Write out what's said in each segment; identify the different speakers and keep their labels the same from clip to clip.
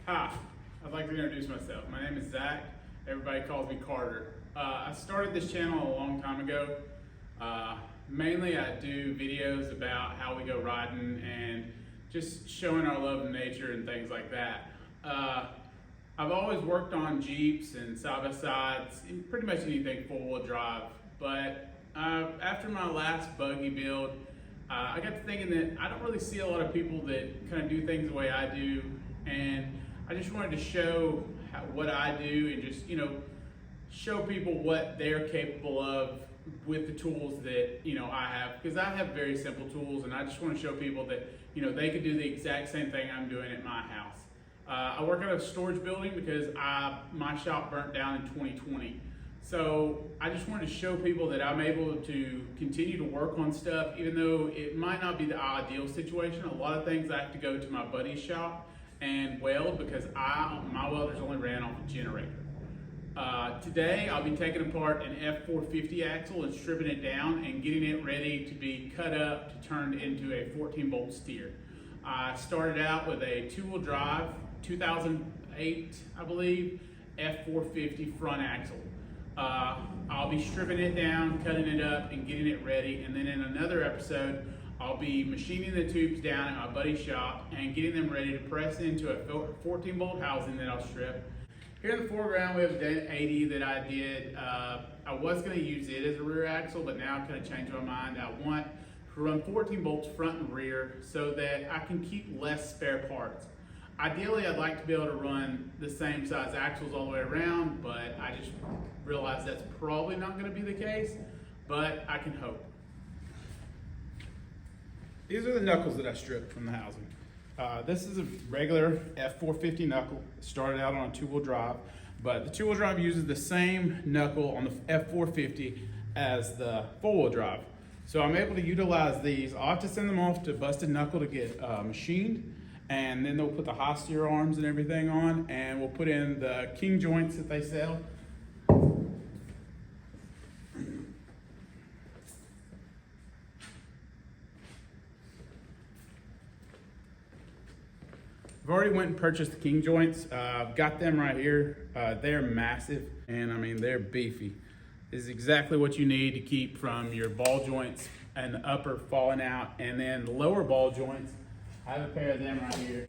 Speaker 1: Hi, I'd like to introduce myself. My name is Zach. Everybody calls me Carter. I started this channel a long time ago. Mainly I do videos about how we go riding and just showing our love of nature and things like that. I've always worked on Jeeps and side-by-sides, and pretty much anything four-wheel drive. But after my last buggy build, I got to thinking that I don't really see a lot of people that kind of do things the way I do, and I just wanted to show what I do and just, show people what they're capable of with the tools that, I have. Because I have very simple tools, and I just want to show people that, they could do the exact same thing I'm doing at my house. I work at a storage building because my shop burnt down in 2020. So I just wanted to show people that I'm able to continue to work on stuff, even though it might not be the ideal situation. A lot of things I have to go to my buddy's shop and weld because my welders only ran off a generator. Today I'll be taking apart an F450 axle and stripping it down and getting it ready to be cut up to turn into a 14-bolt steer. I started out with a two-wheel drive, 2008, I believe, F450 front axle. I'll be stripping it down, cutting it up, and getting it ready. And then in another episode, I'll be machining the tubes down at my buddy's shop and getting them ready to press into a 14-bolt housing that I'll strip. Here in the foreground, we have a 80 that I did. I was going to use it as a rear axle, but now I've kind of changed my mind. I want to run 14 bolts front and rear so that I can keep less spare parts. Ideally, I'd like to be able to run the same size axles all the way around, but I just realized that's probably not going to be the case, but I can hope. These are the knuckles that I stripped from the housing. This is a regular F450 knuckle. It started out on a two-wheel drive, but the two-wheel drive uses the same knuckle on the F450 as the four-wheel drive. So I'm able to utilize these. I'll have to send them off to Busted Knuckle to get machined, and then they'll put the high steer arms and everything on, and we'll put in the king joints that they sell. I've already went and purchased the king joints. I've got them right here. They're massive, and I mean, they're beefy. This is exactly what you need to keep from your ball joints and the upper falling out, and then the lower ball joints. I have a pair of them right here.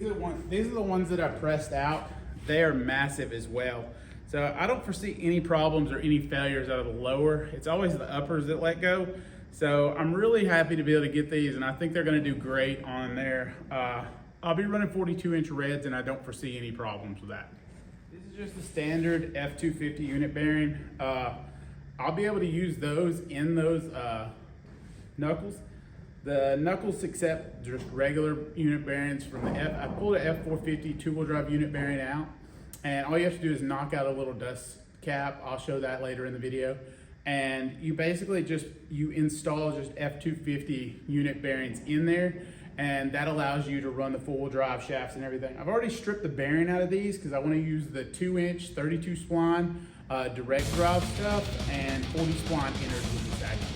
Speaker 1: These are the ones that I pressed out. They are massive as well. So I don't foresee any problems or any failures out of the lower. It's always the uppers that let go. So I'm really happy to be able to get these, and I think they're gonna do great on there. I'll be running 42-inch reds, and I don't foresee any problems with that. This is just the standard F250 unit bearing. I'll be able to use those in those knuckles. The knuckles accept just regular unit bearings from the I pulled an F450 two-wheel drive unit bearing out, and all you have to do is knock out a little dust cap. I'll show that later in the video. And you basically you install just F250 unit bearings in there, and that allows you to run the four-wheel drive shafts and everything. I've already stripped the bearing out of these because I want to use the 2-inch 32 spline direct drive stuff and 40 spline inners with this axle.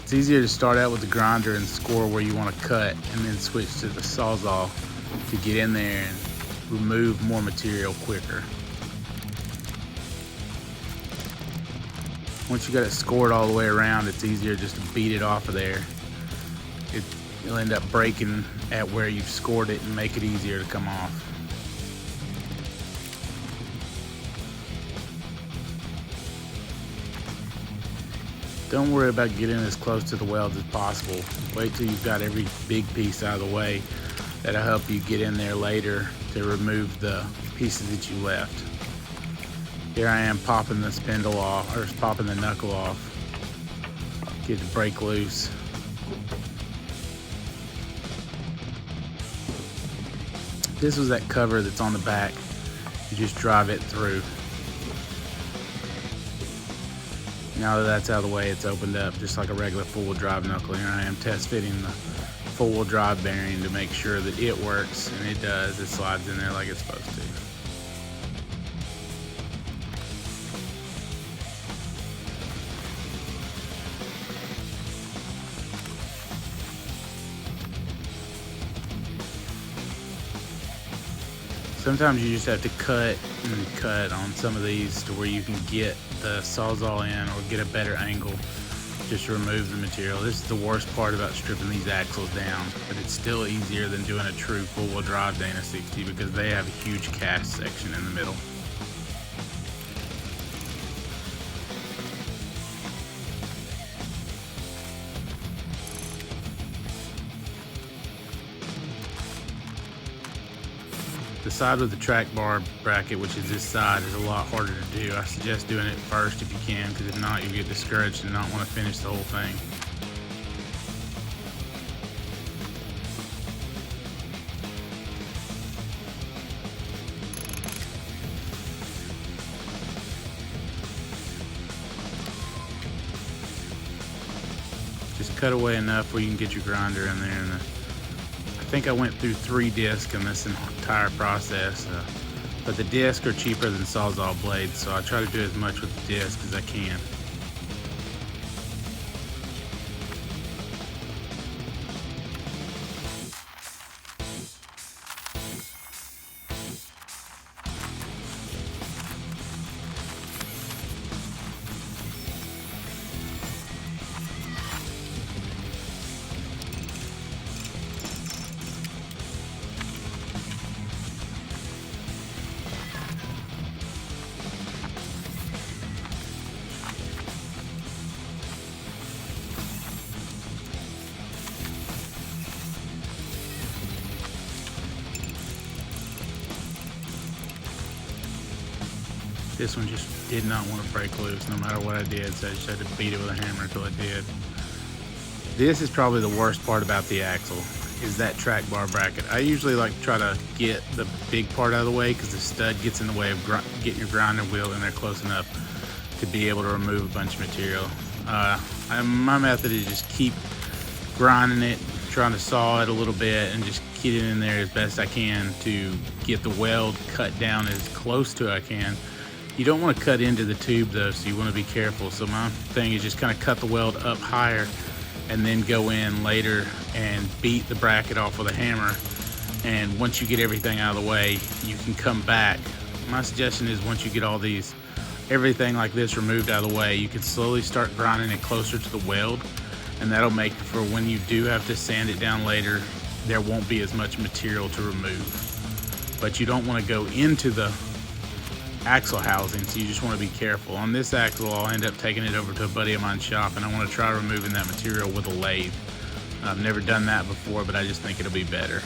Speaker 1: It's easier to start out with the grinder and score where you want to cut, and then switch to the Sawzall to get in there and remove more material quicker. Once you got it scored all the way around, it's easier just to beat it off of there. You'll end up breaking at where you've scored it and make it easier to come off.
Speaker 2: Don't worry about getting as close to the welds as possible. Wait till you've got every big piece out of the way. That'll help you get in there later to remove the pieces that you left. Here I am popping the spindle off, or popping the knuckle off. Get the brake loose. This was that cover that's on the back. You just drive it through. Now that that's out of the way, it's opened up just like a regular four-wheel drive knuckle. Here I am test fitting the four-wheel drive bearing to make sure that it works, and it does. It slides in there like it's supposed to. Sometimes you just have to cut and cut on some of these to where you can get the Sawzall in or get a better angle just to remove the material. This is the worst part about stripping these axles down, but it's still easier than doing a true four-wheel drive Dana 60 because they have a huge cast section in the middle. The side with the track bar bracket, which is this side, is a lot harder to do. I suggest doing it first if you can, because if not, you get discouraged and not want to finish the whole thing. Just cut away enough where you can get your grinder in there. And I think I went through 3 discs in this entire process, but the discs are cheaper than Sawzall blades, so I try to do as much with the disc as I can. This one just did not want to break loose no matter what I did, so I just had to beat it with a hammer until it did. This is probably the worst part about the axle, is that track bar bracket. I usually like to try to get the big part out of the way because the stud gets in the way of getting your grinder wheel in there close enough to be able to remove a bunch of material. My method is just keep grinding it, trying to saw it a little bit, and just get it in there as best I can to get the weld cut down as close to I can. You don't want to cut into the tube though, so you want to be careful. So my thing is just kind of cut the weld up higher and then go in later and beat the bracket off with a hammer. And once you get everything out of the way, you can come back. My suggestion is once you get all these, everything like this removed out of the way, you can slowly start grinding it closer to the weld, and that'll make for when you do have to sand it down later, there won't be as much material to remove. But you don't want to go into the axle housing, so you just want to be careful. On this axle, I'll end up taking it over to a buddy of mine's shop, and I want to try removing that material with a lathe. I've never done that before, but I just think it'll be better.